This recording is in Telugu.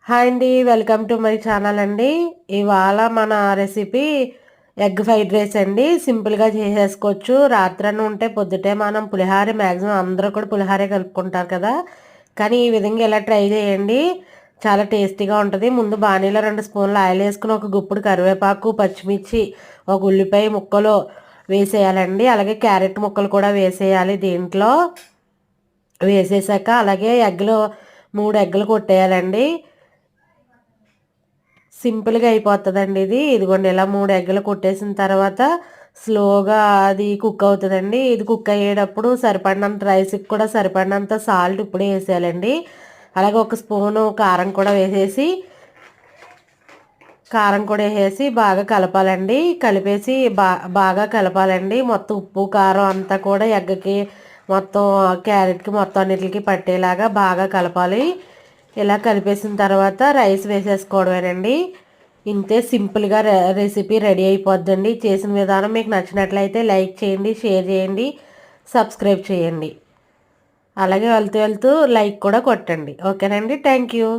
హాయ్ అండి, వెల్కమ్ టు మై ఛానల్ అండి. ఇవాళ మన రెసిపీ ఎగ్ ఫ్రైడ్ రైస్ అండి. సింపుల్గా చేసేసుకోవచ్చు. రాత్రన్న ఉంటే పొద్దుటే మనం పులిహార మ్యాక్సిమం అందరూ కూడా పులిహారే కలుపుకుంటారు కదా. కానీ ఈ విధంగా ఇలా ట్రై చేయండి, చాలా టేస్టీగా ఉంటుంది. ముందు బాణీలో 2 స్పూన్లు ఆయిల్ వేసుకుని ఒక గుప్పుడు కరివేపాకు, పచ్చిమిర్చి, ఒక ఉల్లిపాయ ముక్కలు వేసేయాలండి. అలాగే క్యారెట్ ముక్కలు కూడా వేసేయాలి. దీంట్లో వేసేసాక అలాగే 3 ఎగ్గులు కొట్టేయాలండి. సింపుల్గా అయిపోతుందండి ఇది. ఇదిగోండి, ఇలా 3 ఎగ్గలు కొట్టేసిన తర్వాత స్లోగా అది కుక్ అవుతుందండి. ఇది కుక్ అయ్యేటప్పుడు సరిపడినంత రైస్కి కూడా సరిపడినంత సాల్ట్ ఇప్పుడే వేసేయాలండి. అలాగే ఒక స్పూను కారం కూడా వేసేసి బాగా కలపాలండి. కలిపేసి బాగా కలపాలండి. మొత్తం ఉప్పు కారం అంతా కూడా ఎగ్గకి మొత్తం క్యారెట్కి మొత్తం అన్నిటికి పట్టేలాగా బాగా కలపాలి. ఇలా కలిపేసిన తర్వాత రైస్ వేసేసుకోవడమేనండి. ఇంతే, సింపుల్గా రెసిపీ రెడీ అయిపోద్దండి. చేసిన విధానం మీకు నచ్చినట్లయితే లైక్ చేయండి, షేర్ చేయండి, సబ్స్క్రైబ్ చేయండి. అలాగే వెళ్తూ లైక్ కూడా కొట్టండి. ఓకేనండి, థ్యాంక్ యూ.